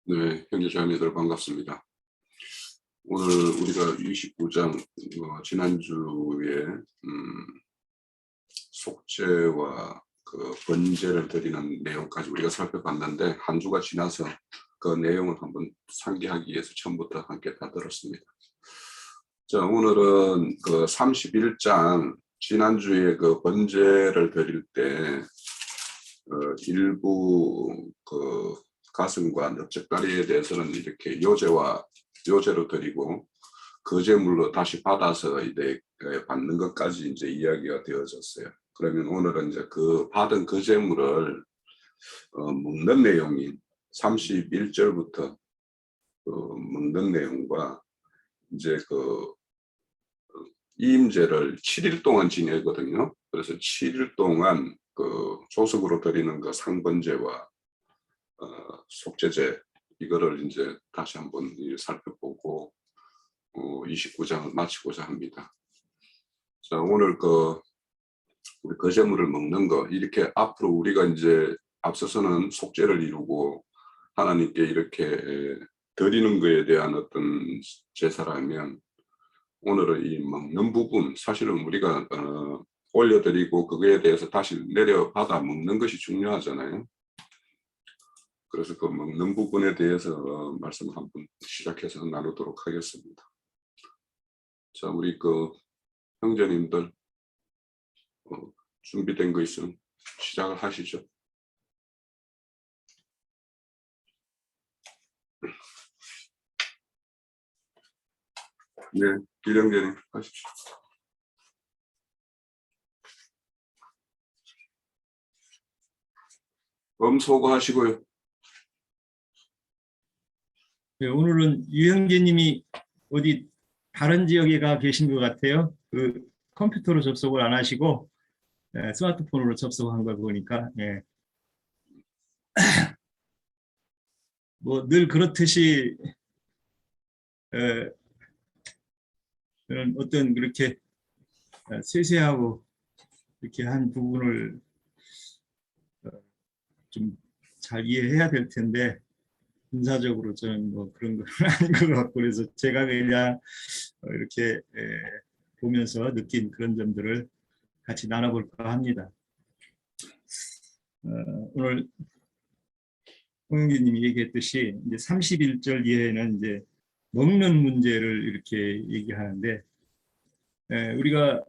네, 형제 자매들 반갑습니다. 오늘 우리가 29장 지난주에 속죄와 그 번제를 드리는 내용까지 우리가 살펴봤는데 한 주가 지나서 그 내용을 한번 상기하기 위해서 처음부터 함께 다 들었습니다. 자, 오늘은 그 31장 지난주에 그 번제를 드릴 때 일부 그 가슴과 넓적다리에 대해서는 이렇게 요제로 드리고 그 제물로 다시 받아서 이제 받는 것까지 이제 이야기가 되어졌어요. 그러면 오늘은 이제 그 받은 그 제물을 먹는 내용인 31절부터 먹는 내용과 이제 그 이임제를 7일 동안 지내거든요. 그래서 7일 동안 그 조석으로 드리는 그 상번제와 속죄제 이거를 이제 다시 한번 살펴보고 29장을 마치고자 합니다. 자, 오늘 우리 거제물을 먹는 거 이렇게 앞으로 우리가 이제 앞서서는 속죄를 이루고 하나님께 이렇게 드리는 것에 대한 어떤 제사라면 오늘은 이 먹는 부분 사실은 우리가 올려드리고 그거에 대해서 다시 내려받아 먹는 것이 중요하잖아요. 그래서 그 먹는 부분에 대해서 말씀을 한번 시작해서 나누도록 하겠습니다. 자, 우리 그 형제님들 준비된 거 있으면 시작을 하시죠. 네, 길형제님 하십시오. 소거하시고요. 네, 오늘은 유형제님이 어디 다른 지역에 가 계신 것 같아요. 그 컴퓨터로 접속을 안 하시고 스마트폰으로 접속한 걸 보니까 뭐 늘 그렇듯이 어떤 그렇게 세세하고 이렇게 한 부분을 좀 잘 이해해야 될 텐데 군사적으로 저는 뭐 그런 건 아닌 것 같고 그래서 제가 그냥 이렇게 보면서 느낀 그런 점들을 같이 나눠볼까 합니다. 오늘 홍영기님이 얘기했듯이 이제 31절 이하에는 이제 먹는 문제를 이렇게 얘기하는데 우리가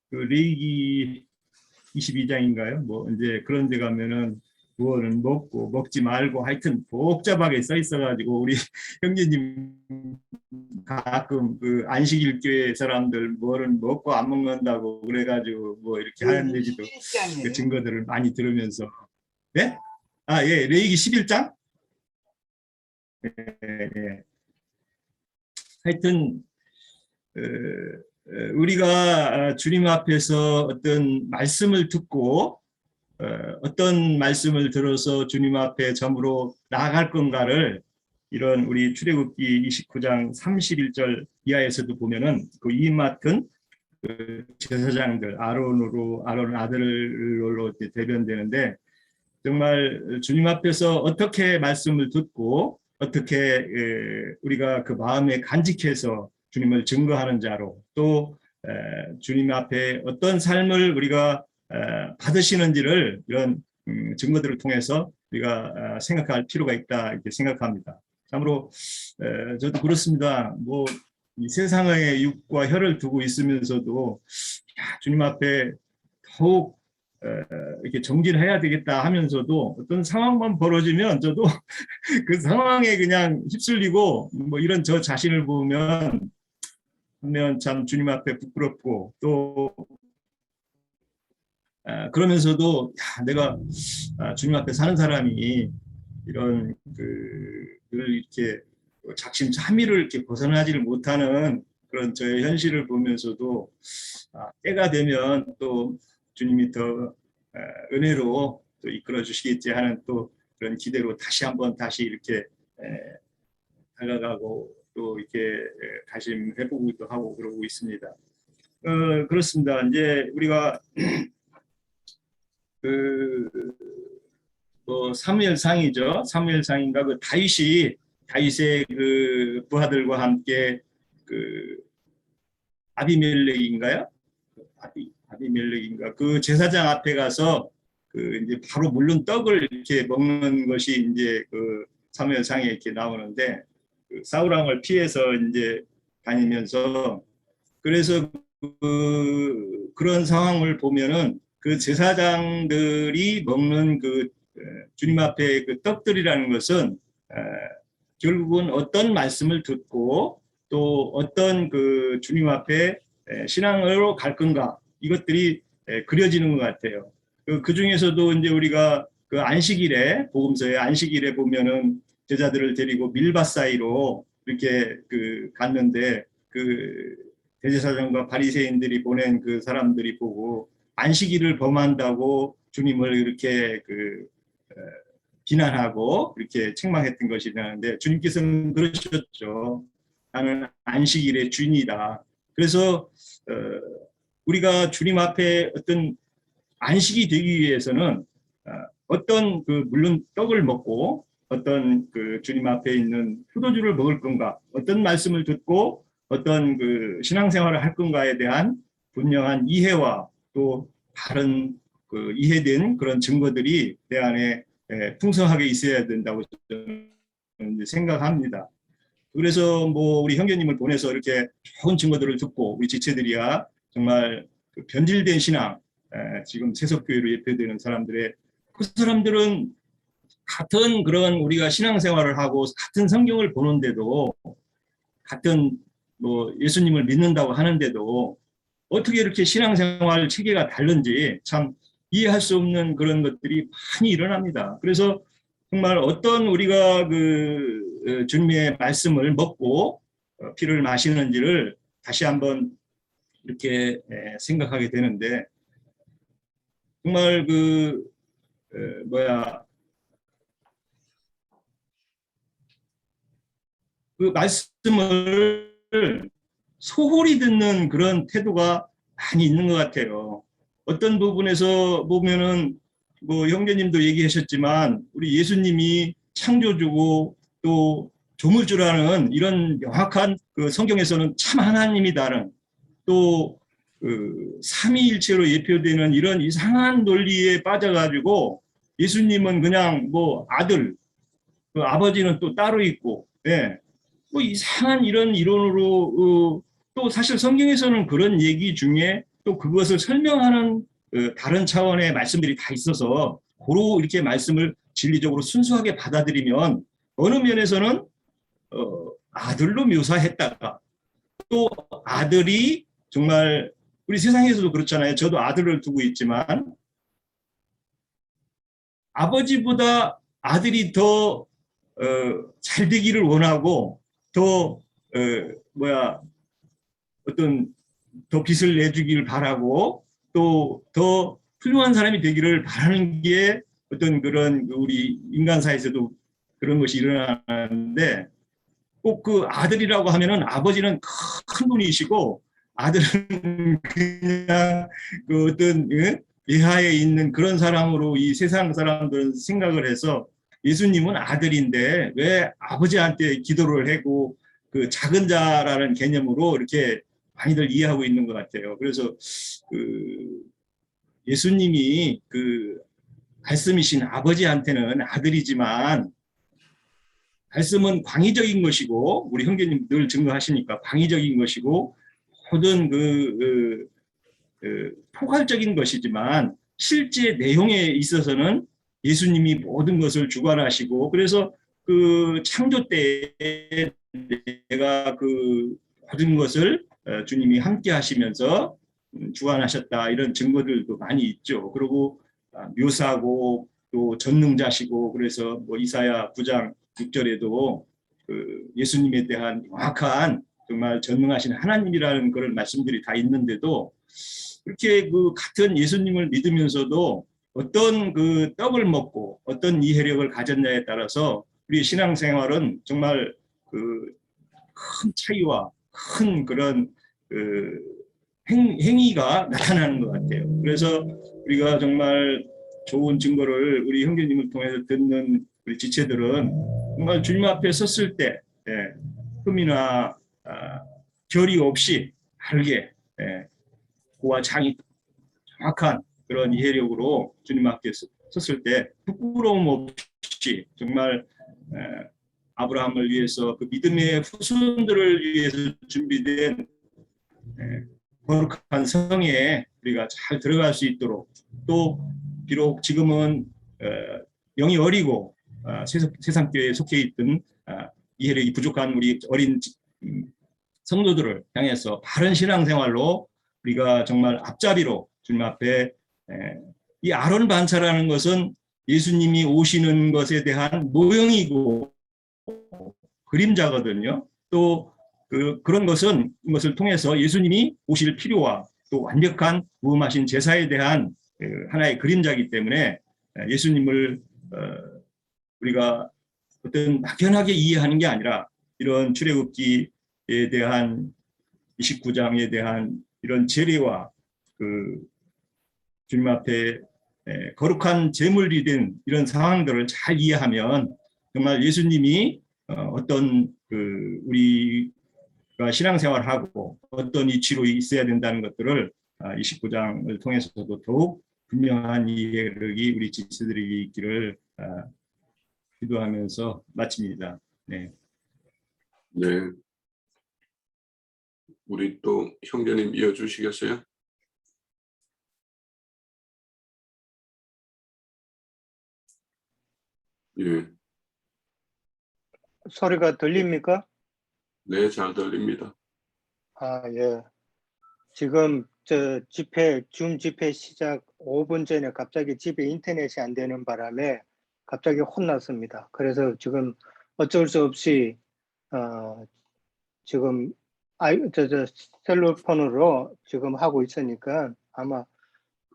그 레위기 22장인가요? 뭐 이제 그런 데 가면은 무엇은 먹고 먹지 말고 하여튼 복잡하게 써 있어가지고 우리 형제님 가끔 그 안식일교회 사람들 뭐는 먹고 안 먹는다고 그래가지고 뭐 이렇게 하는 얘기도 그 증거들을 많이 들으면서 네? 아, 예, 레위기 11장? 예. 하여튼 우리가 주님 앞에서 어떤 말씀을 듣고 어떤 말씀을 들어서 주님 앞에 점으로 나아갈 건가를 이런 우리 출애굽기 29장 31절 이하에서도 보면은 그 이 맡은 그 제사장들 아론 아들로 대변되는데 정말 주님 앞에서 어떻게 말씀을 듣고 어떻게 우리가 그 마음에 간직해서 주님을 증거하는 자로 또 주님 앞에 어떤 삶을 우리가 받으시는지를 이런 증거들을 통해서 우리가 생각할 필요가 있다 이렇게 생각합니다. 참으로 저도 그렇습니다. 뭐 이 세상의 육과 혀를 두고 있으면서도 주님 앞에 더욱 이렇게 정진을 해야 되겠다 하면서도 어떤 상황만 벌어지면 저도 그 상황에 그냥 휩쓸리고 뭐 이런 저 자신을 보면 참 주님 앞에 부끄럽고 또 그러면서도 내가 주님 앞에 사는 사람이 이런 늘 이렇게 작심삼일을 이렇게 벗어나지를 못하는 그런 저의 현실을 보면서도 때가 되면 또 주님이 더 은혜로 또 이끌어 주시겠지 하는 또 그런 기대로 다시 이렇게 다가가고 또 이렇게 다짐해보기도 하고 그러고 있습니다. 그렇습니다. 이제 우리가 사무엘상이죠. 사무엘상인가 그 다윗의 그 부하들과 함께 그 아비멜렉인가요? 아비멜렉인가 그 제사장 앞에 가서 그 이제 바로 물른 떡을 이렇게 먹는 것이 이제 그 사무엘상에 이렇게 나오는데 그 사울 왕을 피해서 이제 다니면서 그래서 그런 상황을 보면은 그 제사장들이 먹는 그 주님 앞에 그 떡들이라는 것은 결국은 어떤 말씀을 듣고 또 어떤 그 주님 앞에 신앙으로 갈 건가 이것들이 그려지는 것 같아요. 그 중에서도 이제 우리가 그 안식일에 복음서에 안식일에 보면은 제자들을 데리고 밀밭 사이로 이렇게 그 갔는데 그 대제사장과 바리새인들이 보낸 그 사람들이 보고 안식일을 범한다고 주님을 이렇게 그 비난하고 이렇게 책망했던 것이라는데 주님께서는 그러셨죠. 나는 안식일의 주인이다. 그래서 우리가 주님 앞에 어떤 안식이 되기 위해서는 어떤 그 물론 떡을 먹고 어떤 그 주님 앞에 있는 포도주를 먹을 건가, 어떤 말씀을 듣고 어떤 그 신앙생활을 할 건가에 대한 분명한 이해와 또 바른 그 이해된 그런 증거들이 내 안에 풍성하게 있어야 된다고 저는 생각합니다. 그래서 뭐 우리 형제님을 보내서 이렇게 좋은 증거들을 듣고 우리 지체들이야 정말 그 변질된 신앙, 지금 세속교회로 예표되는 사람들의 그 사람들은 같은 그런 우리가 신앙생활을 하고 같은 성경을 보는데도 같은 뭐 예수님을 믿는다고 하는데도 어떻게 이렇게 신앙생활 체계가 다른지 참 이해할 수 없는 그런 것들이 많이 일어납니다. 그래서 정말 어떤 우리가 그 주님의 말씀을 먹고 피를 마시는지를 다시 한번 이렇게 생각하게 되는데 정말 그 말씀을 소홀히 듣는 그런 태도가 많이 있는 것 같아요. 어떤 부분에서 보면은 뭐 형제님도 얘기하셨지만 우리 예수님이 창조주고 또 조물주라는 이런 명확한 그 성경에서는 참 하나님이다는 또 그 삼위일체로 예표되는 이런 이상한 논리에 빠져가지고 예수님은 그냥 뭐 아들, 그 아버지는 또 따로 있고, 뭐 이상한 이런 이론으로 또 사실 성경에서는 그런 얘기 중에 또 그것을 설명하는 다른 차원의 말씀들이 다 있어서 고로 이렇게 말씀을 진리적으로 순수하게 받아들이면 어느 면에서는 아들로 묘사했다가 또 아들이 정말 우리 세상에서도 그렇잖아요. 저도 아들을 두고 있지만 아버지보다 아들이 더 잘 되기를 원하고 더 어떤 더 빛을 내주기를 바라고 또 더 훌륭한 사람이 되기를 바라는 게 어떤 그런 우리 인간사에서도 그런 것이 일어나는데 꼭 그 아들이라고 하면은 아버지는 큰 분이시고 아들은 그냥 그 어떤 예하에 있는 그런 사람으로 이 세상 사람들은 생각을 해서 예수님은 아들인데 왜 아버지한테 기도를 하고 그 작은 자라는 개념으로 이렇게 많이들 이해하고 있는 것 같아요. 그래서 그 예수님이 그 말씀이신 아버지한테는 아들이지만 말씀은 광의적인 것이고 우리 형제님 늘 증거하시니까 광의적인 것이고 모든 포괄적인 것이지만 실제 내용에 있어서는 예수님이 모든 것을 주관하시고 그래서 그 창조 때에 내가 그 모든 것을 주님이 함께 하시면서 주관하셨다 이런 증거들도 많이 있죠. 그리고 묘사하고 또 전능자시고 그래서 뭐 이사야 9장 6절에도 그 예수님에 대한 정확한 정말 전능하신 하나님이라는 그런 말씀들이 다 있는데도 그렇게 그 같은 예수님을 믿으면서도 어떤 그 떡을 먹고 어떤 이해력을 가졌냐에 따라서 우리 신앙생활은 정말 그 큰 차이와 큰 그런 그 행위가 나타나는 것 같아요. 그래서 우리가 정말 좋은 증거를 우리 형제님을 통해서 듣는 우리 지체들은 정말 주님 앞에 섰을 때 흠이나 결이 없이 바르게 고와 장이 정확한 그런 이해력으로 주님 앞에 섰을 때 부끄러움 없이 정말 아브라함을 위해서 그 믿음의 후손들을 위해서 준비된 거룩한 성에 우리가 잘 들어갈 수 있도록, 또 비록 지금은 영이 어리고 세상교회에 속해 있던 이해력이 부족한 우리 어린 성도들을 향해서 바른 신앙생활로 우리가 정말 앞자리로 주님 앞에 이 아론 반차라는 것은 예수님이 오시는 것에 대한 모형이고 그림자거든요. 또 그런 것은 이것을 통해서 예수님이 오실 필요와 또 완벽한 무음하신 제사에 대한 하나의 그림자이기 때문에 예수님을 우리가 어떤 막연하게 이해하는 게 아니라 이런 출애굽기에 대한 29장에 대한 이런 재례와 그 주님 앞에 거룩한 제물이 된 이런 상황들을 잘 이해하면 정말 예수님이 어떤 우리가 신앙생활하고 어떤 이치로 있어야 된다는 것들을 29장을 통해서도 더욱 분명한 이해력이 우리 지체들에게 있기를 기도하면서 마칩니다. 네. 네. 우리 또 형제님 이어주시겠어요? 예. 소리가 들립니까? 네, 잘 들립니다. 예. 지금 줌 집회 시작 5분 전에 갑자기 집에 인터넷이 안 되는 바람에 갑자기 혼났습니다. 그래서 지금 어쩔 수 없이 지금 셀룰폰으로 지금 하고 있으니까 아마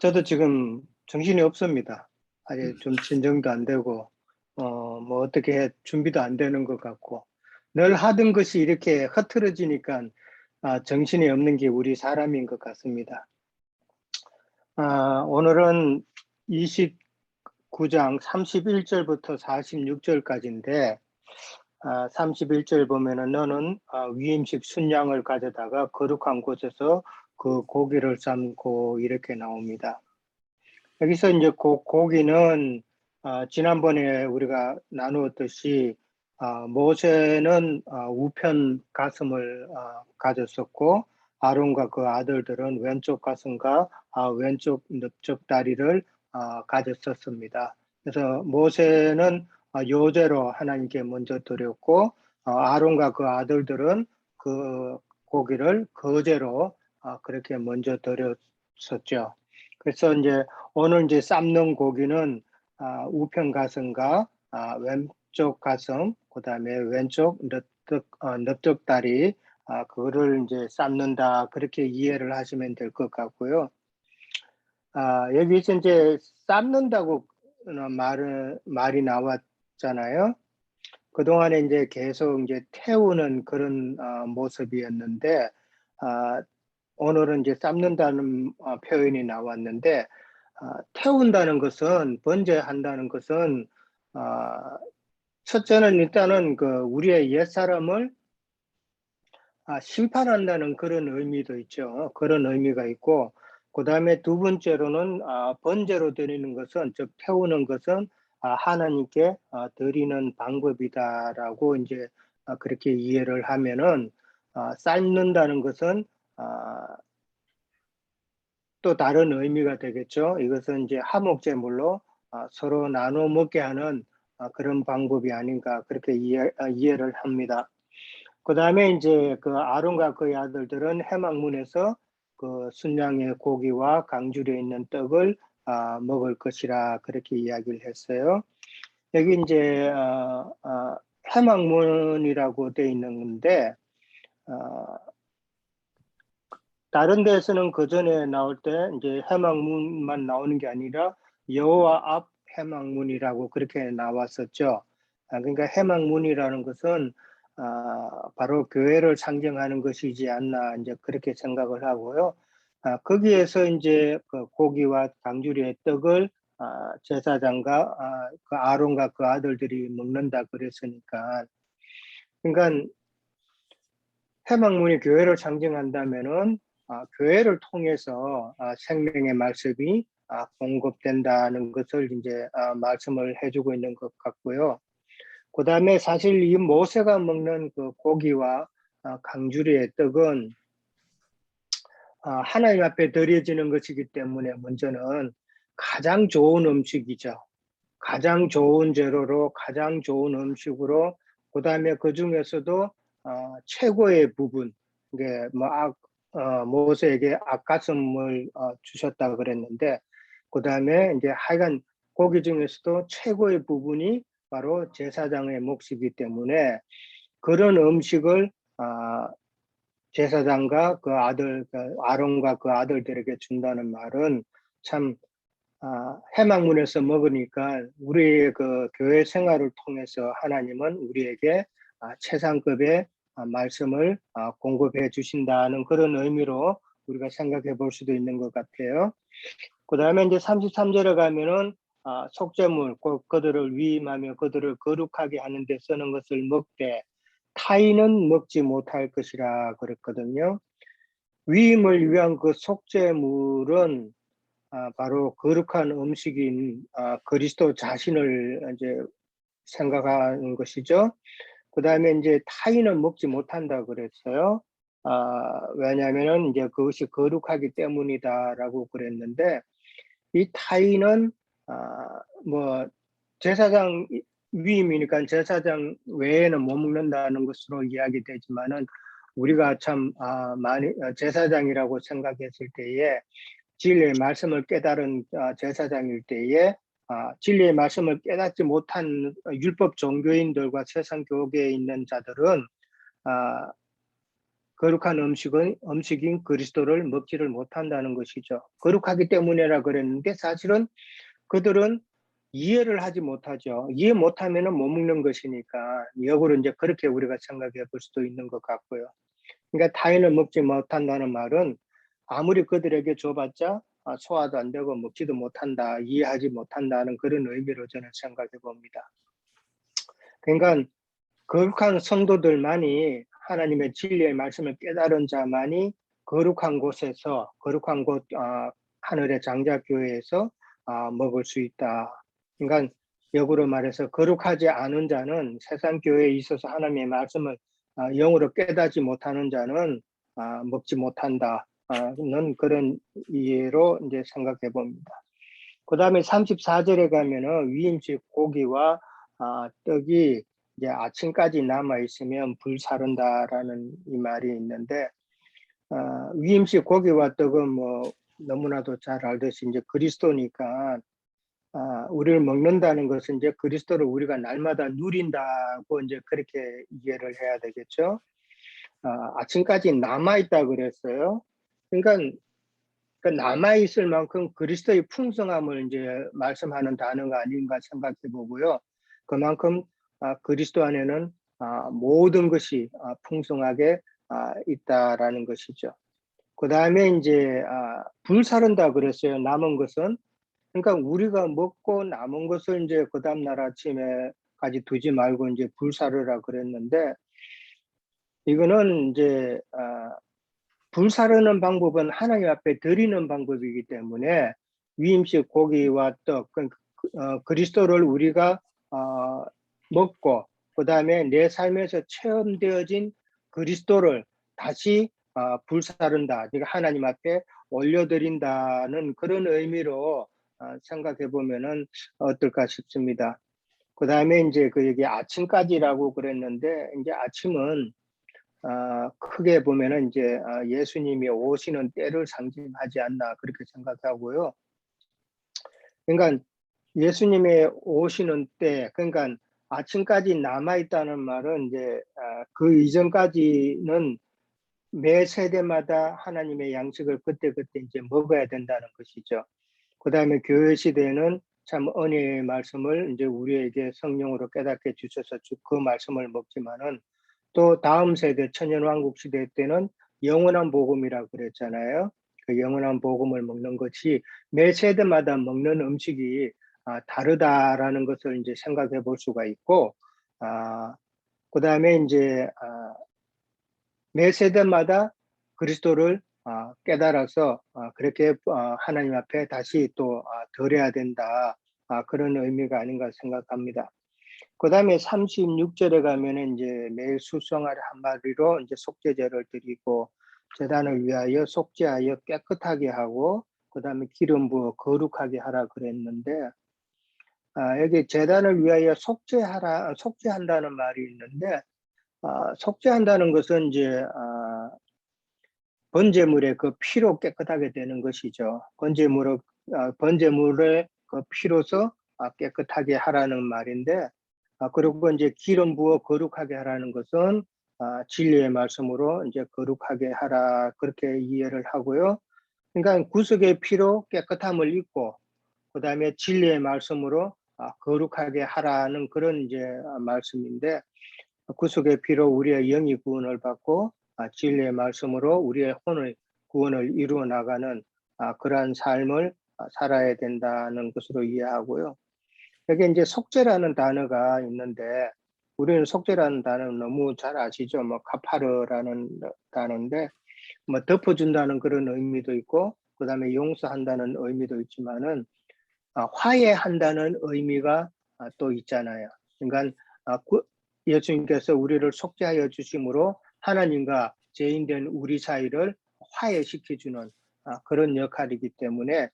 저도 지금 정신이 없습니다. 아직 좀 진정도 안 되고 뭐 어떻게 준비도 안 되는 것 같고 늘 하던 것이 이렇게 흐트러지니까 정신이 없는 게 우리 사람인 것 같습니다. 오늘은 29장 31절부터 46절까지인데 31절 보면은 너는 위임식 순양을 가져다가 거룩한 곳에서 그 고기를 삶고 이렇게 나옵니다. 여기서 이제 고기는 지난번에 우리가 나누었듯이 모세는 우편 가슴을 가졌었고 아론과 그 아들들은 왼쪽 가슴과 왼쪽 넓적 다리를 가졌었습니다. 그래서 모세는 요제로 하나님께 먼저 드렸고 아론과 그 아들들은 그 고기를 거제로 그렇게 먼저 드렸었죠. 그래서 이제 오늘 이제 삶는 고기는 우편 가슴과 왼쪽 가슴, 그다음에 왼쪽 넓적 다리 그거를 이제 삶는다 그렇게 이해를 하시면 될 것 같고요. 여기서 이제 삶는다고 말이 나왔잖아요. 그동안에 이제 계속 이제 태우는 그런 모습이었는데 오늘은 이제 삶는다는 표현이 나왔는데 태운다는 것은 번제한다는 것은 첫째는 일단은 그 우리의 옛사람을 심판한다는 그런 의미도 있죠. 그런 의미가 있고 그 다음에 두 번째로는 번제로 드리는 것은 즉 태우는 것은 하나님께 드리는 방법이다라고 이제 그렇게 이해를 하면은 삶는다는 것은 또 다른 의미가 되겠죠. 이것은 이제 화목제물로 서로 나눠 먹게 하는 그런 방법이 아닌가 그렇게 이해를 합니다. 그 다음에 이제 그 아론과 그의 아들들은 해막문에서 그 순양의 고기와 강줄에 있는 떡을 먹을 것이라 그렇게 이야기를 했어요. 여기 이제 해막문이라고 되어 있는 건데 다른 데에서는 그 전에 나올 때 이제 해막문만 나오는 게 아니라 여호와 앞 해막문이라고 그렇게 나왔었죠. 그러니까 해막문이라는 것은 바로 교회를 상징하는 것이지 않나 이제 그렇게 생각을 하고요. 거기에서 이제 그 고기와 강주리의 떡을 제사장과 그 아론과 그 아들들이 먹는다 그랬으니까, 그러니까 회막문이 교회를 상징한다면은 교회를 통해서 생명의 말씀이 공급된다는 것을 이제 말씀을 해주고 있는 것 같고요. 그 다음에 사실 이 모세가 먹는 그 고기와 강주리의 떡은 하나님 앞에 드려지는 것이기 때문에 먼저는 가장 좋은 음식이죠. 가장 좋은 재료로 가장 좋은 음식으로, 그 다음에 그 중에서도 최고의 부분, 이게 모세에게 앞가슴을 주셨다 그랬는데, 그 다음에 이제 하여간 고기 중에서도 최고의 부분이 바로 제사장의 몫이기 때문에 그런 음식을 제사장과 그 아들, 아론과 그 아들들에게 준다는 말은 참 해막문에서 먹으니까 우리의 그 교회 생활을 통해서 하나님은 우리에게 최상급의 말씀을 공급해 주신다는 그런 의미로 우리가 생각해 볼 수도 있는 것 같아요. 그 다음에 이제 33절에 가면은 속죄물, 그들을 위임하며 그들을 거룩하게 하는 데 쓰는 것을 먹되 타인은 먹지 못할 것이라 그랬거든요. 위임을 위한 그 속죄물은 바로 거룩한 음식인 그리스도 자신을 이제 생각하는 것이죠. 그 다음에 이제 타인은 먹지 못한다 그랬어요. 왜냐하면은 이제 그것이 거룩하기 때문이다라고 그랬는데, 이 타인은 뭐 제사장 위임이니까 제사장 외에는 못 먹는다는 것으로 이야기되지만은 우리가 참 많이 제사장이라고 생각했을 때에 진리의 말씀을 깨달은 제사장일 때에 진리의 말씀을 깨닫지 못한 율법 종교인들과 세상 교계에 있는 자들은 거룩한 음식인 그리스도를 먹지를 못한다는 것이죠. 거룩하기 때문이라 그랬는데 사실은 그들은 이해를 하지 못하죠. 이해 못하면은 못 먹는 것이니까 역으로 이제 그렇게 우리가 생각해 볼 수도 있는 것 같고요. 그러니까 타인을 먹지 못한다는 말은 아무리 그들에게 줘봤자 소화도 안 되고 먹지도 못한다, 이해하지 못한다는 그런 의미로 저는 생각해 봅니다. 그러니까 거룩한 성도들만이, 하나님의 진리의 말씀을 깨달은 자만이 거룩한 곳에서, 거룩한 곳 하늘의 장자교회에서 먹을 수 있다. 그러니까 역으로 말해서 거룩하지 않은 자는, 세상 교회에 있어서 하나님의 말씀을 영으로 깨닫지 못하는 자는 먹지 못한다. 는 그런 이해로 이제 생각해 봅니다. 그 다음에 34절에 가면은 위임식 고기와 떡이 이제 아침까지 남아 있으면 불사른다라는 이 말이 있는데, 위임식 고기와 떡은 뭐 너무나도 잘 알듯이 이제 그리스도니까 우리를 먹는다는 것은 이제 그리스도를 우리가 날마다 누린다고 이제 그렇게 이해를 해야 되겠죠. 아침까지 남아 있다 그랬어요. 그러니까 남아 있을 만큼 그리스도의 풍성함을 이제 말씀하는 단어가 아닌가 생각해 보고요. 그만큼 그리스도 안에는 모든 것이 풍성하게 있다라는 것이죠. 그 다음에 이제 불사른다 그랬어요. 남은 것은. 그러니까 우리가 먹고 남은 것을 이제 그 다음 날 아침에까지 두지 말고 이제 불사르라 그랬는데, 이거는 이제 불사르는 방법은 하나님 앞에 드리는 방법이기 때문에 위임식 고기와 떡, 그리스도를 우리가 먹고 그 다음에 내 삶에서 체험되어진 그리스도를 다시 불사른다, 그러니까 하나님 앞에 올려드린다는 그런 의미로 생각해 보면은 어떨까 싶습니다. 그 다음에 이제 그 여기 아침까지라고 그랬는데, 이제 아침은 크게 보면은 이제 예수님이 오시는 때를 상징하지 않나 그렇게 생각하고요. 그러니까 예수님의 오시는 때, 그러니까 아침까지 남아 있다는 말은 이제 그 이전까지는 매 세대마다 하나님의 양식을 그때그때 이제 먹어야 된다는 것이죠. 그 다음에 교회 시대에는 참 은혜의 말씀을 이제 우리에게 성령으로 깨닫게 주셔서 그 말씀을 먹지만은, 또 다음 세대 천년왕국 시대 때는 영원한 복음이라고 그랬잖아요. 그 영원한 복음을 먹는 것이 매 세대마다 먹는 음식이 다르다라는 것을 이제 생각해 볼 수가 있고, 그다음에 이제 매 세대마다 그리스도를 깨달아서 그렇게 하나님 앞에 다시 또 드려야 된다. 그런 의미가 아닌가 생각합니다. 그다음에 36절에 가면은 이제 매일 수송아리 한 마리로 이제 속죄제를 드리고 제단을 위하여 속죄하여 깨끗하게 하고 그다음에 기름 부어 거룩하게 하라 그랬는데 여기 제단을 위하여 속죄한다는 말이 있는데 속죄한다는 것은 이제 번제물의 그 피로 깨끗하게 되는 것이죠. 번제물의 그 피로서 깨끗하게 하라는 말인데, 그리고 이제 기름 부어 거룩하게 하라는 것은 진리의 말씀으로 이제 거룩하게 하라 그렇게 이해를 하고요. 그러니까 구속의 피로 깨끗함을 입고, 그 다음에 진리의 말씀으로 거룩하게 하라는 그런 이제 말씀인데, 구속의 피로 우리의 영이 구원을 받고 진리의 말씀으로 우리의 혼의 구원을 이루어 나가는 그러한 삶을 살아야 된다는 것으로 이해하고요. 여기 이제 속죄라는 단어가 있는데 우리는 속죄라는 단어는 너무 잘 아시죠? 뭐 카파르라는 단어인데 뭐 덮어준다는 그런 의미도 있고 그다음에 용서한다는 의미도 있지만은 화해한다는 의미가 또 있잖아요. 그러니까 예수님께서 우리를 속죄하여 주심으로 하나님과 죄인된 우리 사이를 화해시켜주는 그런 역할이기 때문에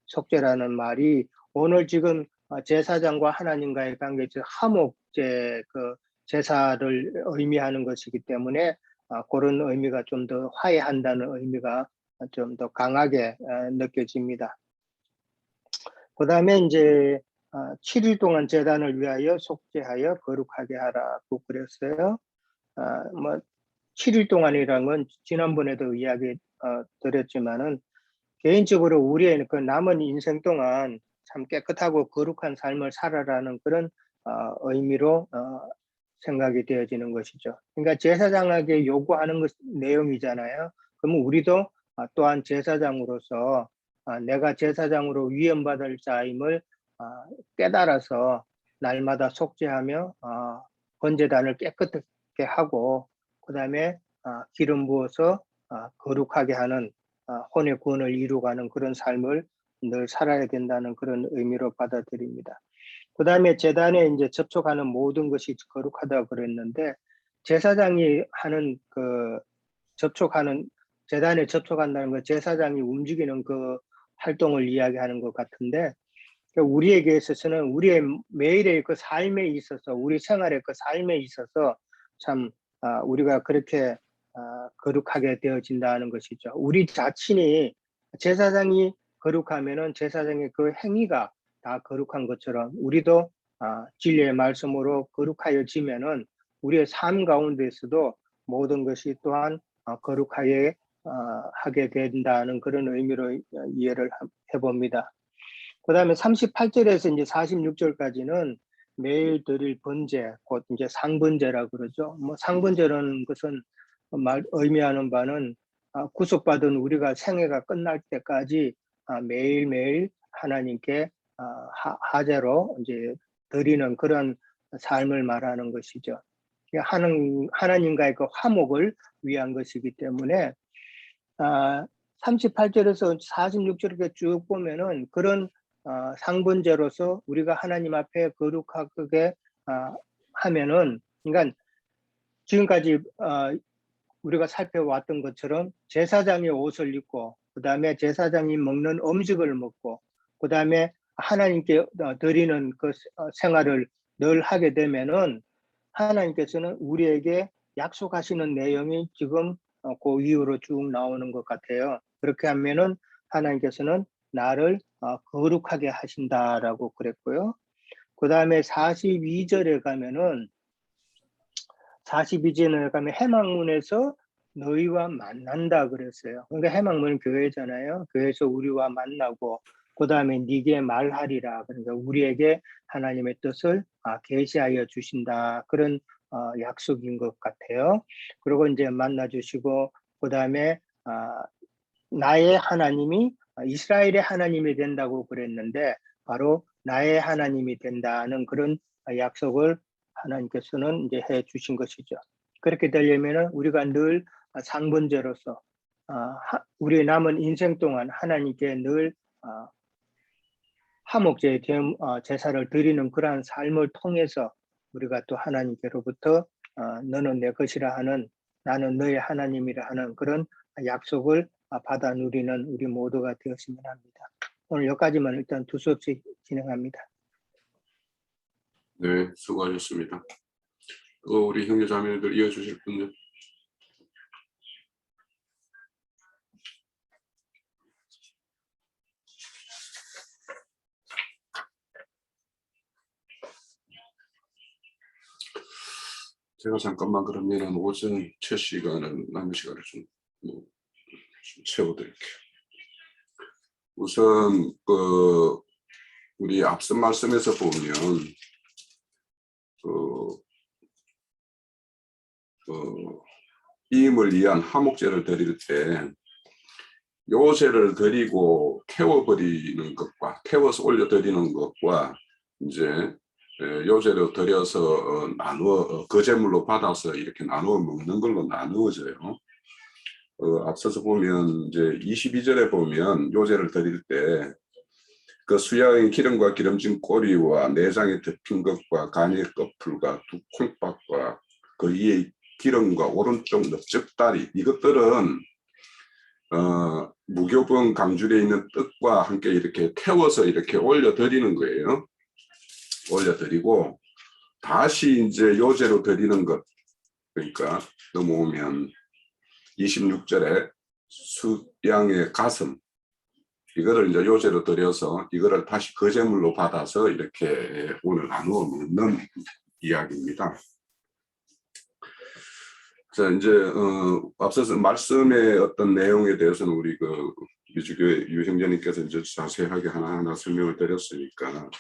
속죄라는 말이 오늘 지금 제사장과 하나님과의 관계, 즉 화목제 그 제사를 의미하는 것이기 때문에 그런 의미가 좀 더 화해한다는 의미가 좀 더 강하게 느껴집니다. 그 다음에 이제 7일 동안 제단을 위하여 속죄하여 거룩하게 하라고 그랬어요. 뭐 7일 동안이라는 건 지난번에도 이야기 드렸지만은 개인적으로 우리의 그 남은 인생 동안 참 깨끗하고 거룩한 삶을 살아라는 그런 의미로 생각이 되어지는 것이죠. 그러니까 제사장에게 요구하는 내용이잖아요. 그러면 우리도 또한 제사장으로서 내가 제사장으로 위임받을 자임을 깨달아서 날마다 속죄하며 번제단을 깨끗하게 하고 그 다음에 기름 부어서 거룩하게 하는 혼의 구원을 이루어가는 그런 삶을 늘 살아야 된다는 그런 의미로 받아들입니다. 그 다음에 제단에 이제 접촉하는 모든 것이 거룩하다고 그랬는데 제사장이 하는 제단에 접촉한다는 것, 제사장이 움직이는 그 활동을 이야기하는 것 같은데 우리에게 있어서는 우리의 매일의 그 삶에 있어서 우리 생활의 그 삶에 있어서 참 우리가 그렇게 거룩하게 되어진다는 것이죠. 우리 자신이 제사장이 거룩하면은 제사장의 그 행위가 다 거룩한 것처럼 우리도 진리의 말씀으로 거룩하여지면은 우리의 삶 가운데서도 모든 것이 또한 거룩하게 하게 된다는 그런 의미로 이해를 해봅니다. 그 다음에 38절에서 이제 46절까지는 매일 드릴 번제, 곧 이제 상번제라고 그러죠. 뭐 상번제라는 것은 의미하는 바는 구속받은 우리가 생애가 끝날 때까지 매일매일 하나님께 하제로 이제 드리는 그런 삶을 말하는 것이죠. 하나님과의 그 화목을 위한 것이기 때문에 38절에서 46절에 쭉 보면은 그런 상번제로서 우리가 하나님 앞에 거룩하게 하면은 그러니까 지금까지 우리가 살펴왔던 것처럼 제사장의 옷을 입고 그 다음에 제사장이 먹는 음식을 먹고 그 다음에 하나님께 드리는 그 생활을 늘 하게 되면은 하나님께서는 우리에게 약속하시는 내용이 지금 그 이후로 쭉 나오는 것 같아요. 그렇게 하면은 하나님께서는 나를 거룩하게 하신다라고 그랬고요. 그 다음에 42절에 가면은 42절에 가면 해망문에서 너희와 만난다 그랬어요. 그러니까 해망문은 교회잖아요. 교회에서 우리와 만나고 그 다음에 네게 말하리라. 그러니까 우리에게 하나님의 뜻을 계시하여 주신다. 그런 약속인 것 같아요. 그리고 이제 만나주시고 그 다음에 나의 하나님이 이스라엘의 하나님이 된다고 그랬는데 바로 나의 하나님이 된다는 그런 약속을 하나님께서는 이제 해 주신 것이죠. 그렇게 되려면은 우리가 늘 상번제로서 우리의 남은 인생 동안 하나님께 늘 화목제 제사를 드리는 그러한 삶을 통해서 우리가 또 하나님께로부터 너는 내 것이라 하는, 나는 너의 하나님이라 하는 그런 약속을 받아 누리는 우리 모두가 되었으면 합니다. 오늘 여기까지만 일단 두서없이 진행합니다. 네, 수고하셨습니다. 우리 형제자매들 이어주실 분들. 제가 잠깐만 그러면 오전 첫 시간은 남은 시간을 좀 채워드릴게요. 우선 우리 앞선 말씀에서 보면 이임을 위한 화목제를 드릴 때 요제를 드리고 태워버리는 것과 태워서 올려드리는 것과 이제 요제를 드려서 나누어 거제물로 받아서 이렇게 나누어 먹는 걸로 나누어져요. 앞서서 보면 이제 22절에 보면 요제를 드릴 때 그 수양의 기름과 기름진 꼬리와 내장에 덮인 것과 간의 끝풀과 두 콩밥과 그 위에 기름과 오른쪽 넓적다리, 이것들은 무교병 강줄에 있는 떡과 함께 이렇게 태워서 이렇게 올려드리는 거예요. 올려드리고 다시 이제 요제로 드리는 것, 그러니까 넘어오면 26절에 수양의 가슴, 이거를 이제 요제로 드려서 이거를 다시 거제물로 받아서 이렇게 오늘 나누어 먹는 이야기입니다. 자, 이제 앞서서 말씀의 어떤 내용에 대해서는 우리 미주교회 유형제님께서 이제 자세하게 하나하나 설명을 드렸으니까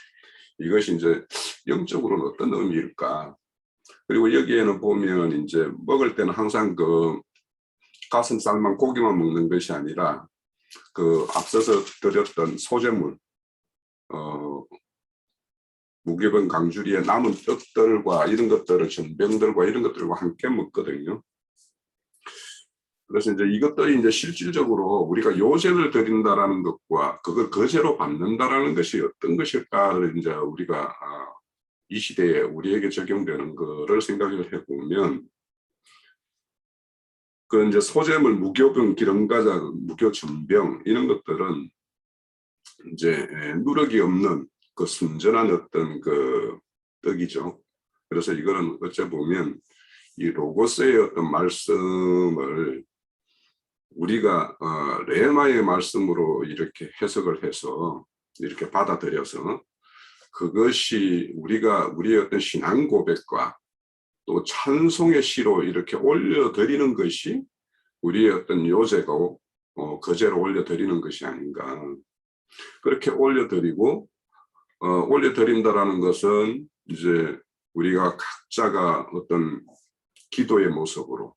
이것이 이제 영적으로는 어떤 의미일까? 그리고 여기에는 보면 이제 먹을 때는 항상 가슴살만 고기만 먹는 것이 아니라 앞서서 드렸던 소재물, 무교병 강주리에 남은 떡들과 이런 것들을 전병들과 이런 것들과 함께 먹거든요. 그래서 이제 이것들이 이제 실질적으로 우리가 요제를 드린다라는 것과 그걸 거제로 받는다라는 것이 어떤 것일까를 이제 우리가 이 시대에 우리에게 적용되는 거를 생각을 해보면 이제 소재물, 무교병, 기름과자, 무교전병 이런 것들은 이제 누룩이 없는 그 순전한 어떤 떡이죠. 그래서 이거는 어째 보면 이 로고스의 어떤 말씀을 우리가 레마의 말씀으로 이렇게 해석을 해서 이렇게 받아들여서 그것이 우리의 어떤 신앙 고백과 또 찬송의 시로 이렇게 올려드리는 것이 우리의 어떤 요제고 거제로 올려드리는 것이 아닌가. 그렇게 올려드리고 올려드린다라는 것은 이제 우리가 각자가 어떤 기도의 모습으로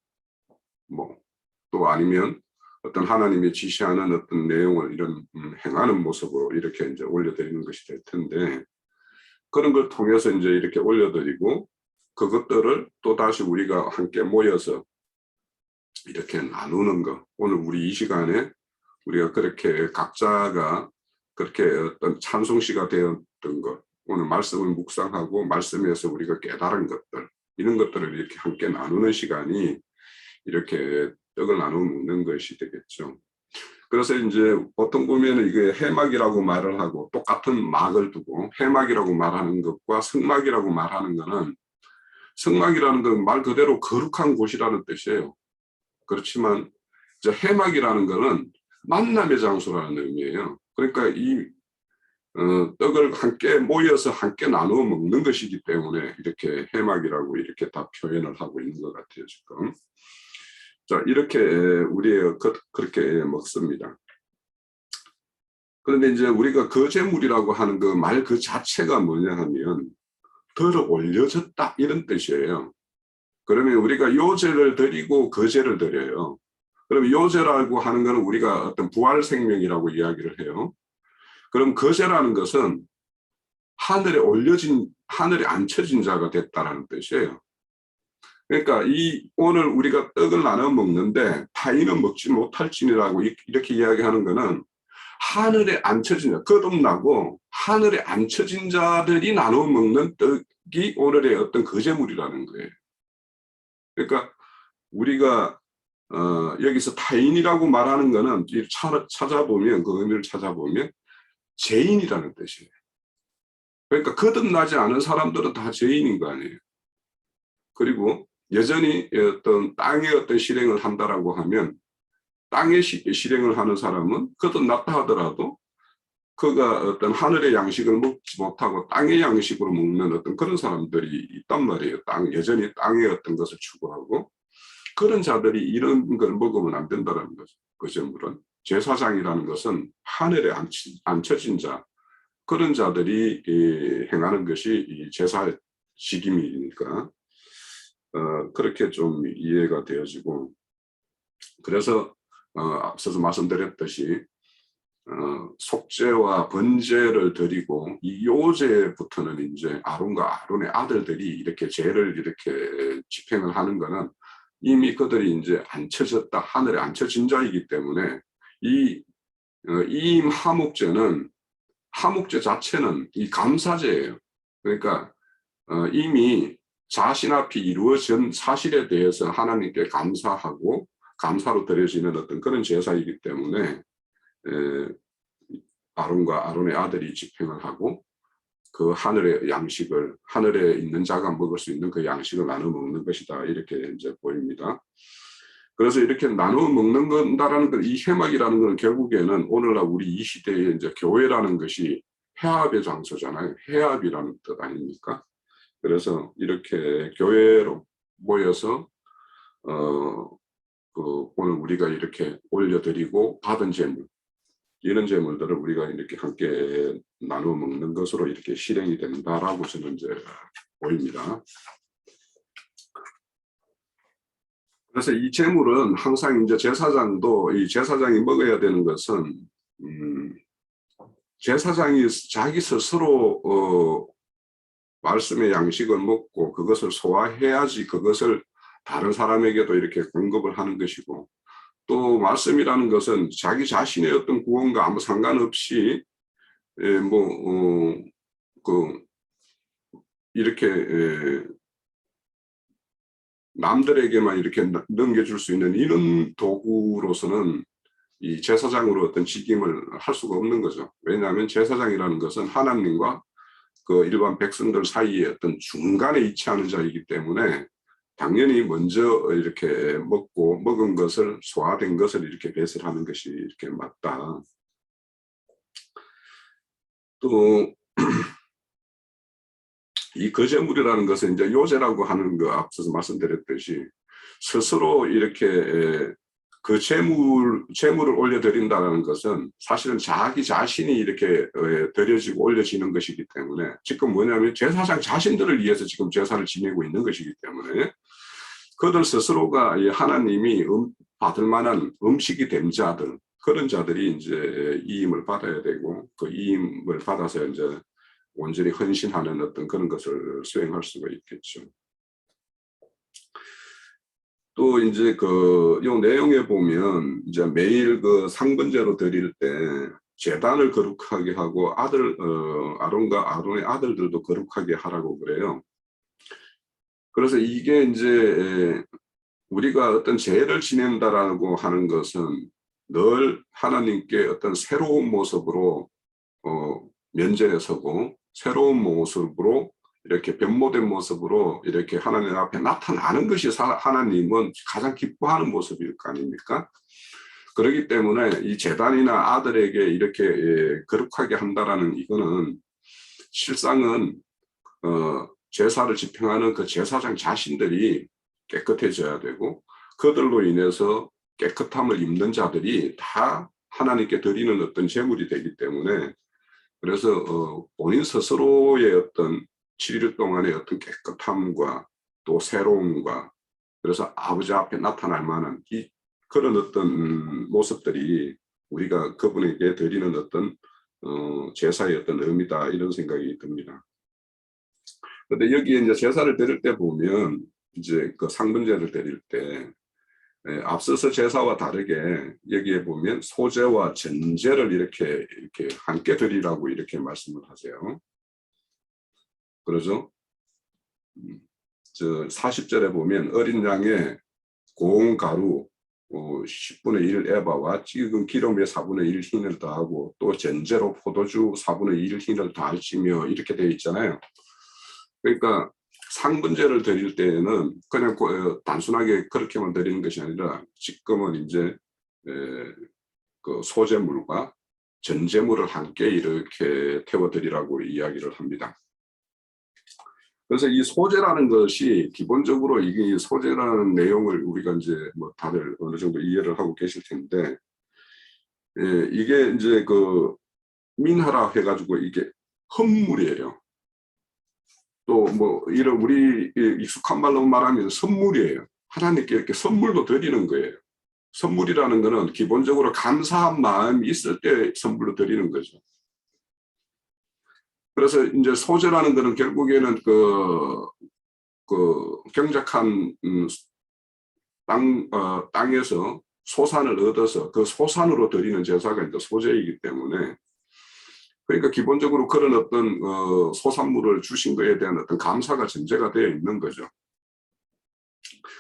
또 아니면 어떤 하나님이 지시하는 어떤 내용을 이런 행하는 모습으로 이렇게 이제 올려드리는 것이 될 텐데 그런 걸 통해서 이제 이렇게 올려드리고 그것들을 또 다시 우리가 함께 모여서 이렇게 나누는 것. 오늘 우리 이 시간에 우리가 그렇게 각자가 그렇게 어떤 찬송시가 되었던 것, 오늘 말씀을 묵상하고 말씀에서 우리가 깨달은 것들, 이런 것들을 이렇게 함께 나누는 시간이 이렇게 떡을 나누어 먹는 것이 되겠죠. 그래서 이제 보통 보면 이게 해막이라고 말을 하고 똑같은 막을 두고 해막이라고 말하는 것과 성막이라고 말하는 것은 성막이라는 건 말 그대로 거룩한 곳이라는 뜻이에요. 그렇지만 이제 해막이라는 것은 만남의 장소라는 의미예요. 그러니까 이 떡을 함께 모여서 함께 나누어 먹는 것이기 때문에 이렇게 해막이라고 이렇게 다 표현을 하고 있는 것 같아요, 지금. 자, 이렇게 우리가 그렇게 먹습니다. 그런데 이제 우리가 거제물이라고 하는 그 말 그 자체가 뭐냐 하면 들어 올려졌다 이런 뜻이에요. 그러면 우리가 요제를 드리고 거제를 드려요. 그럼 요제라고 하는 것은 우리가 어떤 부활 생명이라고 이야기를 해요. 그럼 거제라는 것은 하늘에 앉혀진 자가 됐다라는 뜻이에요. 그러니까 오늘 우리가 떡을 나눠 먹는데 타인은 먹지 못할지니라고 이렇게 이야기하는 것은 하늘에 앉혀진 자, 거듭나고 하늘에 앉혀진 자들이 나눠 먹는 떡이 오늘의 어떤 거제물이라는 거예요. 그러니까 우리가 여기서 타인이라고 말하는 것은 찾아보면 그 의미를 찾아보면 죄인이라는 뜻이에요. 그러니까 거듭나지 않은 사람들은 다 죄인인 거 아니에요. 그리고 여전히 어떤 땅에 어떤 실행을 한다라고 하면 땅에 실행을 하는 사람은 거듭났다 하더라도 그가 어떤 하늘의 양식을 먹지 못하고 땅의 양식으로 먹는 어떤 그런 사람들이 있단 말이에요. 여전히 땅의 어떤 것을 추구하고 그런 자들이 이런 걸 먹으면 안 된다는 거죠. 거제물은 제사장이라는 것은 하늘에 앉혀진 자 그런 자들이 행하는 것이 이 제사 직임이니까 그렇게 좀 이해가 되어지고 그래서 앞서서 말씀드렸듯이 속죄와 번제를 드리고 이 요제부터는 이제 아론과 아론의 아들들이 이렇게 죄를 이렇게 집행을 하는 거는 이미 그들이 이제 앉혀졌다 하늘에 앉혀진 자이기 때문에 이 이임 하목제는 하목제 자체는 이 감사제예요. 그러니까 이미 자신 앞이 이루어진 사실에 대해서 하나님께 감사하고 감사로 드려지는 어떤 그런 제사이기 때문에 아론과 아론의 아들이 집행을 하고 그 하늘의 양식을 하늘에 있는 자가 먹을 수 있는 그 양식을 나눠 먹는 것이다 이렇게 이제 보입니다. 그래서 이렇게 나눠 먹는 건다라는 것, 이 회막이라는 것은 결국에는 오늘날 우리 이 시대에 이제 교회라는 것이 회합의 장소잖아요. 회합이라는 뜻 아닙니까? 그래서 이렇게 교회로 모여서 오늘 우리가 이렇게 올려드리고 받은 재물 이런 재물들을 우리가 이렇게 함께 나눠 먹는 것으로 이렇게 실행이 된다라고 저는 이제 보입니다. 그래서 이 재물은 항상 이제 제사장도 이 제사장이 먹어야 되는 것은 제사장이 자기 스스로 말씀의 양식을 먹고 그것을 소화해야지 그것을 다른 사람에게도 이렇게 공급을 하는 것이고 또 말씀이라는 것은 자기 자신의 어떤 구원과 아무 상관없이 이렇게 남들에게만 이렇게 넘겨줄 수 있는 이런 도구로서는 이 제사장으로 어떤 직임을 할 수가 없는 거죠. 왜냐하면 제사장이라는 것은 하나님과 그 일반 백성들 사이에 어떤 중간에 위치하는 자이기 때문에 당연히 먼저 이렇게 먹은 것을 소화된 것을 이렇게 배설하는 것이 이렇게 맞다. 또 이 거제물이라는 것은 이제 요제라고 하는 거 앞서서 말씀드렸듯이 스스로 이렇게 그 재물을 올려드린다는 것은 사실은 자기 자신이 이렇게 드려지고 올려지는 것이기 때문에 지금 뭐냐면 제사장 자신들을 위해서 지금 제사를 지내고 있는 것이기 때문에 그들 스스로가 하나님이 받을 만한 음식이 된 자들 그런 자들이 이제 이임을 받아야 되고 그 이임을 받아서 이제 온전히 헌신하는 어떤 그런 것을 수행할 수가 있겠죠. 또 이제 요 내용에 보면 이제 매일 그 상번제로 드릴 때 제단을 거룩하게 하고 아론과 아론의 아들들도 거룩하게 하라고 그래요. 그래서 이게 이제 우리가 어떤 제를 지낸다라고 하는 것은 늘 하나님께 어떤 새로운 모습으로 면전에 서고 새로운 모습으로 이렇게 변모된 모습으로 이렇게 하나님 앞에 나타나는 것이 하나님은 가장 기뻐하는 모습일 거 아닙니까? 그렇기 때문에 이 제단이나 아들에게 이렇게 거룩하게 한다라는 이거는 실상은 제사를 집행하는 그 제사장 자신들이 깨끗해져야 되고 그들로 인해서 깨끗함을 입는 자들이 다 하나님께 드리는 어떤 제물이 되기 때문에 그래서 본인 스스로의 어떤 7일 동안의 어떤 깨끗함과 또 새로움과 그래서 아버지 앞에 나타날 만한 그런 어떤 모습들이 우리가 그분에게 드리는 어떤 제사의 어떤 의미다 이런 생각이 듭니다. 근데 여기에 이제 제사를 드릴 때 보면 이제 그 상분제를 드릴 때 앞서서 제사와 다르게 여기에 보면 소제와 전제를 이렇게 함께 드리라고 이렇게 말씀을 하세요. 그러죠? 저 40절에 보면 어린 양의 고운 가루 10분의 1 에바와 찌은 기름의 4분의 1 흰을 더하고 또 전제로 포도주 4분의 1 흰을 더하시며 이렇게 되어 있잖아요. 그러니까 상분제를 드릴 때에는 그냥 단순하게 그렇게만 드리는 것이 아니라 지금은 이제 그 소제물과 전제물을 함께 이렇게 태워드리라고 이야기를 합니다. 그래서 이 소제라는 것이 기본적으로 이게 소제라는 내용을 우리가 이제 뭐 다들 어느 정도 이해를 하고 계실 텐데, 이게 이제 그 민하라 해가지고 이게 헌물이에요. 또 뭐 이런 우리 익숙한 말로 말하면 선물이에요. 하나님께 이렇게 선물도 드리는 거예요. 선물이라는 것은 기본적으로 감사한 마음이 있을 때 선물로 드리는 거죠. 그래서 이제 소제라는 것은 결국에는 그 경작한 땅에서 소산을 얻어서 그 소산으로 드리는 제사가 이제 소제이기 때문에, 그러니까 기본적으로 그런 어떤 소산물을 주신 것에 대한 어떤 감사가 전제가 되어 있는 거죠.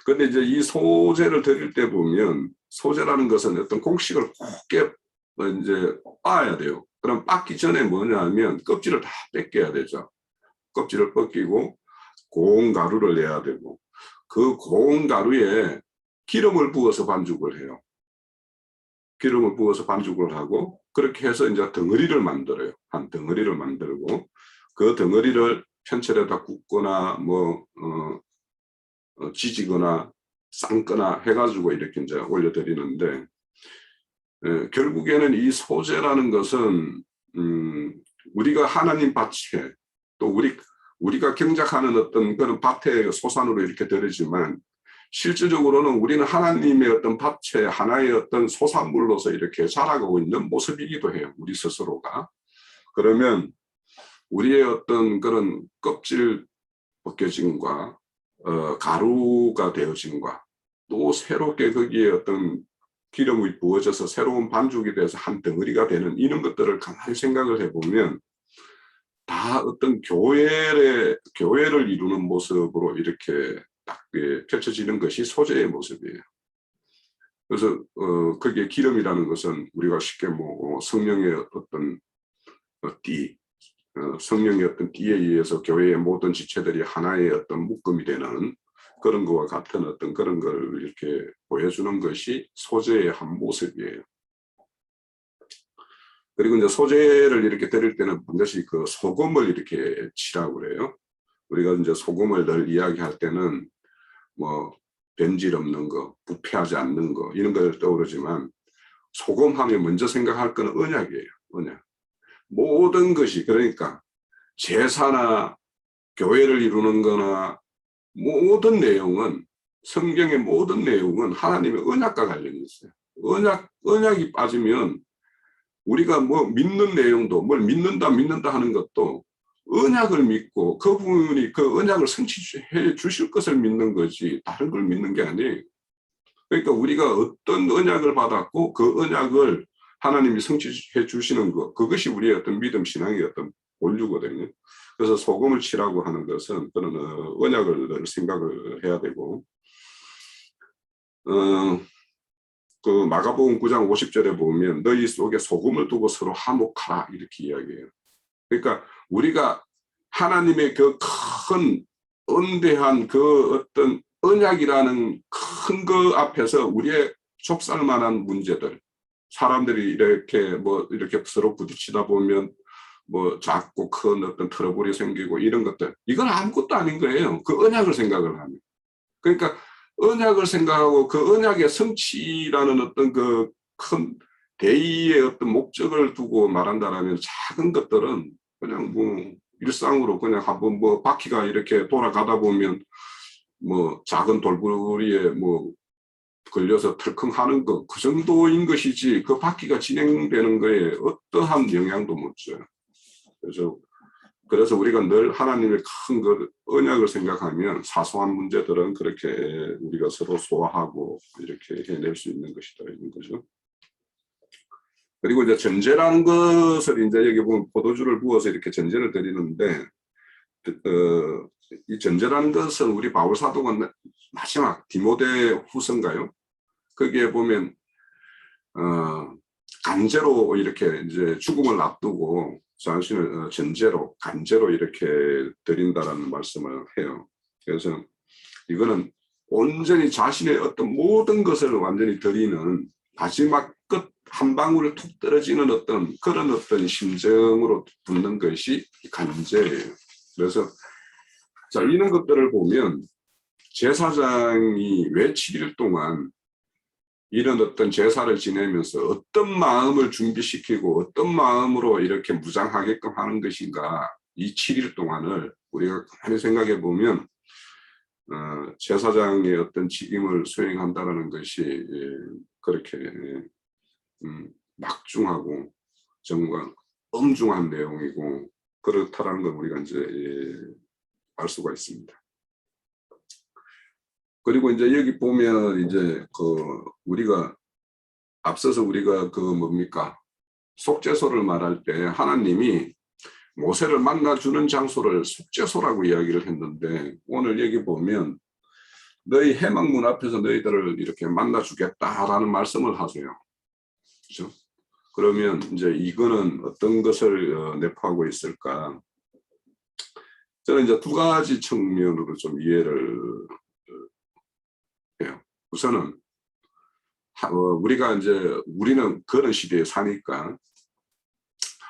그런데 이제 이 소제를 드릴 때 보면 소제라는 것은 어떤 곡식을 곱게 이제 빻아야 돼요. 그럼 빻기 전에 뭐냐 하면 껍질을 다 뺏겨야 되죠. 껍질을 벗기고 고운 가루를 내야 되고, 그 고운 가루에 기름을 부어서 반죽을 해요. 기름을 부어서 반죽을 하고 그렇게 해서 이제 덩어리를 만들어요. 한 덩어리를 만들고 그 덩어리를 편철에다 굽거나 뭐 지지거나 삶거나 해가지고 이렇게 이제 올려드리는데, 결국에는 이 소제라는 것은 우리가 하나님 밭에 또 우리가 경작하는 어떤 그런 밭의 소산으로 이렇게 드리지만, 실질적으로는 우리는 하나님의 어떤 밭에 하나의 어떤 소산물로서 이렇게 자라가고 있는 모습이기도 해요. 우리 스스로가. 그러면 우리의 어떤 그런 껍질 벗겨짐과 가루가 되어짐과 또 새롭게 거기에 어떤 기름이 부어져서 새로운 반죽이 돼서 한 덩어리가 되는 이런 것들을 가만히 생각을 해보면 다 어떤 교회를 이루는 모습으로 이렇게 딱 펼쳐지는 것이 소제의 모습이에요. 그래서 거기에 기름이라는 것은 우리가 쉽게 뭐 성령의 어떤 띠, 성령의 어떤 띠에 의해서 교회의 모든 지체들이 하나의 어떤 묶음이 되는 그런 것과 같은 어떤 그런 걸 이렇게 보여주는 것이 소제의 한 모습이에요. 그리고 이제 소제를 이렇게 드릴 때는 반드시 그 소금을 이렇게 치라고 그래요. 우리가 이제 소금을 늘 이야기할 때는 뭐 변질 없는 거, 부패하지 않는 거 이런 걸 떠오르지만, 소금 하면 먼저 생각할 건 언약이에요. 언약. 모든 것이, 그러니까 제사나 교회를 이루는 거나 모든 내용은, 성경의 모든 내용은 하나님의 언약과 관련이 있어요. 언약이 빠지면 우리가 뭐 믿는 내용도, 뭘 믿는다 하는 것도 언약을 믿고 그분이 그 언약을 성취해 주실 것을 믿는 거지 다른 걸 믿는 게 아니에요. 그러니까 우리가 어떤 언약을 받았고 그 언약을 하나님이 성취해 주시는 것, 그것이 우리의 어떤 믿음 신앙의 어떤 본류거든요. 그래서 소금을 치라고 하는 것은 그런 언약을 생각을 해야 되고, 그 마가복음 9장 50절에 보면 너희 속에 소금을 두고 서로 화목하라 이렇게 이야기해요. 그러니까 우리가 하나님의 그 큰 은대한 그 어떤 언약이라는 큰 거 앞에서 우리의 좁쌀만한 문제들, 사람들이 이렇게 뭐 이렇게 서로 부딪히다 보면 뭐 작고 큰 어떤 트러블이 생기고 이런 것들, 이건 아무것도 아닌 거예요. 그 언약을 생각을 하면. 그러니까 언약을 생각하고 그 언약의 성취라는 어떤 그 큰 대의의 어떤 목적을 두고 말한다라면, 작은 것들은 그냥 뭐 일상으로 그냥 한번 뭐 바퀴가 이렇게 돌아가다 보면 뭐 작은 돌부리에 뭐 걸려서 털컹 하는 것, 그 정도인 것이지 그 바퀴가 진행되는 거에 어떠한 영향도 못 줘요. 그래서 우리가 늘 하나님의 큰 그 언약을 생각하면 사소한 문제들은 그렇게 우리가 서로 소화하고 이렇게 해낼 수 있는 것이다, 이런 거죠. 그리고 이제 전제라는 것을 이제 여기 보면 포도주를 부어서 이렇게 전제를 드리는데, 이 전제라는 것은 우리 바울 사도가 마지막 디모데 후서인가요? 거기에 보면 간제로 이렇게 이제 죽음을 앞두고 자신을 전제로 간제로 이렇게 드린다라는 말씀을 해요. 그래서 이거는 온전히 자신의 어떤 모든 것을 완전히 드리는 마지막 끝 한 방울 툭 떨어지는 어떤 그런 어떤 심정으로 붓는 것이 간제예요. 그래서 자, 이런 것들을 보면 제사장이 왜 7일 동안 이런 어떤 제사를 지내면서 어떤 마음을 준비시키고 어떤 마음으로 이렇게 무장하게끔 하는 것인가, 이 7일 동안을 우리가 가만히 생각해 보면 제사장의 어떤 직임을 수행한다는 것이 그렇게 막중하고 정말 엄중한 내용이고 그렇다라는 걸 우리가 이제 알 수가 있습니다. 그리고 이제 여기 보면 이제 우리가 앞서서 우리가 뭡니까? 속죄소를 말할 때 하나님이 모세를 만나주는 장소를 속죄소라고 이야기를 했는데, 오늘 여기 보면 너희 회막문 앞에서 너희들을 이렇게 만나주겠다라는 말씀을 하세요. 그렇죠? 그러면 이제 이거는 어떤 것을 내포하고 있을까? 저는 이제 두 가지 측면으로 좀 이해를 해요. 우선은 우리는 그런 시대에 사니까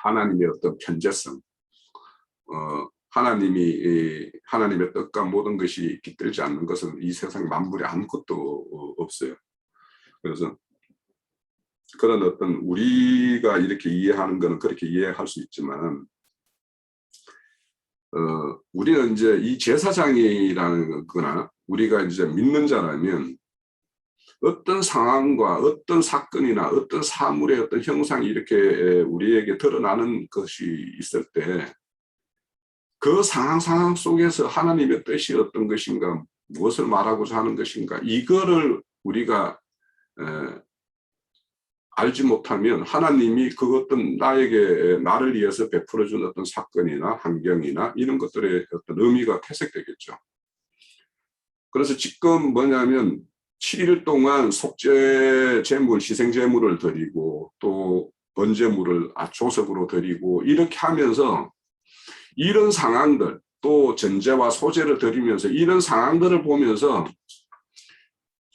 하나님의 어떤 편재성, 하나님의 뜻과 모든 것이 깃들지 않는 것은 이 세상 만물에 아무것도 없어요. 그래서 그런 어떤 우리가 이렇게 이해하는 것은 그렇게 이해할 수 있지만, 우리는 이제 이 제사장이라는 거나 우리가 이제 믿는 자라면 어떤 상황과 어떤 사건이나 어떤 사물의 어떤 형상이 이렇게 우리에게 드러나는 것이 있을 때 그 상황 속에서 하나님의 뜻이 어떤 것인가, 무엇을 말하고자 하는 것인가, 이거를 우리가 알지 못하면 하나님이 그 어떤 나를 위해서 베풀어준 어떤 사건이나 환경이나 이런 것들의 어떤 의미가 퇴색되겠죠. 그래서 지금 뭐냐면 7일 동안 속죄 제물, 희생 제물을 드리고 또 번제물을 조석으로 드리고 이렇게 하면서 이런 상황들, 또 전제와 소제를 드리면서 이런 상황들을 보면서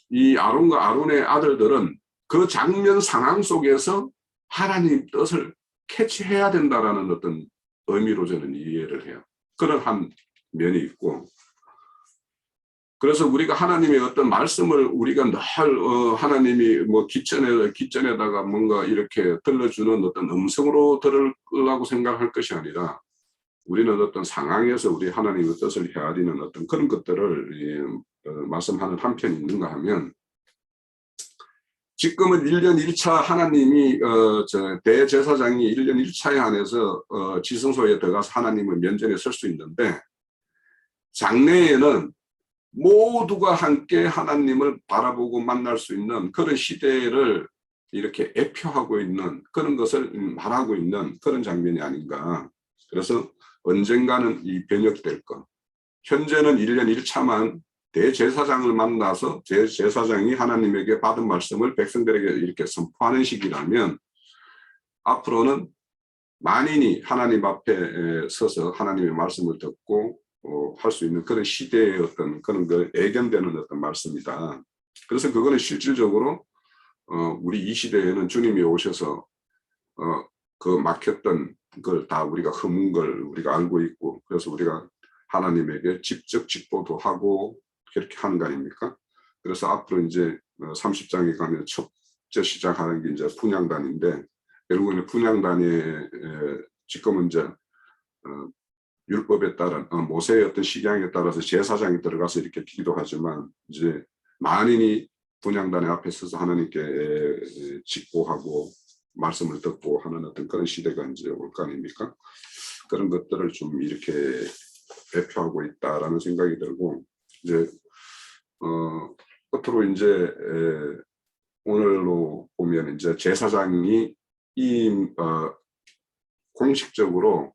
이 아론과 아론의 아들들은 그 장면 상황 속에서 하나님 뜻을 캐치해야 된다라는 어떤 의미로 저는 이해를 해요. 그런 한 면이 있고, 그래서 우리가 하나님의 어떤 말씀을 우리가 늘 하나님이 뭐 기전에다가 뭔가 이렇게 들려주는 어떤 음성으로 들으려고 생각할 것이 아니라 우리는 어떤 상황에서 우리 하나님의 뜻을 헤아리는 어떤 그런 것들을 말씀하는 한편이 있는가 하면, 지금은 1년 1차 하나님이 대제사장이 1년 1차에 한해서 지성소에 들어가서 하나님의 면전에 설 수 있는데, 장래에는 모두가 함께 하나님을 바라보고 만날 수 있는 그런 시대를 이렇게 애표하고 있는 그런 것을 말하고 있는 그런 장면이 아닌가. 그래서 언젠가는 이 변혁될 것. 현재는 1년 1차만 대제사장을 만나서 대제사장이 하나님에게 받은 말씀을 백성들에게 이렇게 선포하는 시기라면, 앞으로는 만인이 하나님 앞에 서서 하나님의 말씀을 듣고 할 수 있는 그런 시대의 어떤 그런 거 애견되는 어떤 말씀이다. 그래서 그거는 실질적으로 우리 이 시대에는 주님이 오셔서 그 막혔던 걸 다 우리가 허문 걸 우리가 알고 있고, 그래서 우리가 하나님에게 직접 직보도 하고 그렇게 하는 거 아닙니까? 그래서 앞으로 이제 30장에 가면 첫째 시작하는 게 이제 분향단인데, 결국은 분향단에 지금은 이제 율법에 따른 모세의 어떤 식양에 따라서 제사장이 들어가서 이렇게 기도하지만, 이제 만인이 분향단의 앞에 서서 하나님께 직보하고 말씀을 듣고 하는 어떤 그런 시대가 이제 올 거 아닙니까? 그런 것들을 좀 이렇게 대표하고 있다라는 생각이 들고, 이제 끝으로 이제 오늘로 보면 이제 제사장이 공식적으로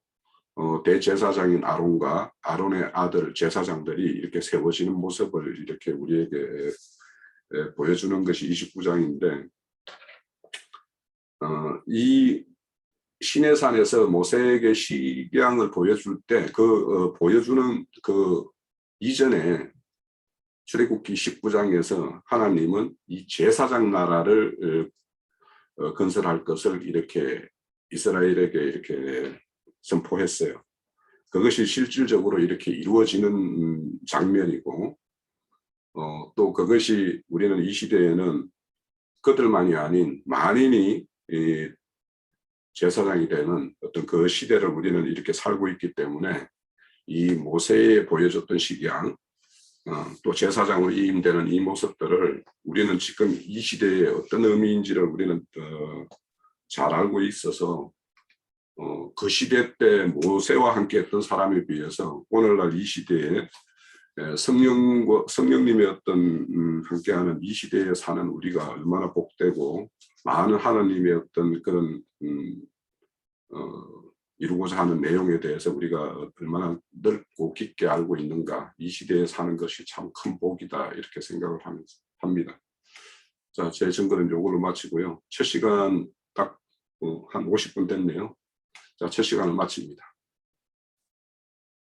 대제사장인 아론과 아론의 아들 제사장들이 이렇게 세워지는 모습을 이렇게 우리에게 보여주는 것이 29장인데, 이 시내산에서 모세에게 식양을 보여줄 때 보여주는 그 이전에 출애굽기 19장에서 하나님은 이 제사장 나라를 건설할 것을 이렇게 이스라엘에게 이렇게 선포했어요. 그것이 실질적으로 이렇게 이루어지는 장면이고, 또 그것이 우리는 이 시대에는 그들만이 아닌 만인이 제사장이 되는 어떤 그 시대를 우리는 이렇게 살고 있기 때문에, 이 모세에 보여줬던 식양, 또 제사장으로 임되는 이 모습들을 우리는 지금 이 시대의 어떤 의미인지를 우리는 잘 알고 있어서, 그 시대 때 모세와 함께 했던 사람에 비해서 오늘날 이 시대에 성령님의 어떤 함께하는 이 시대에 사는 우리가 얼마나 복되고, 많은 하나님의 어떤 그런 이루고자 하는 내용에 대해서 우리가 얼마나 넓고 깊게 알고 있는가, 이 시대에 사는 것이 참 큰 복이다, 이렇게 생각을 합니다. 자, 제 증거는 요걸로 마치고요. 첫 시간 딱 한 50분 됐네요. 자, 첫 시간을 마칩니다.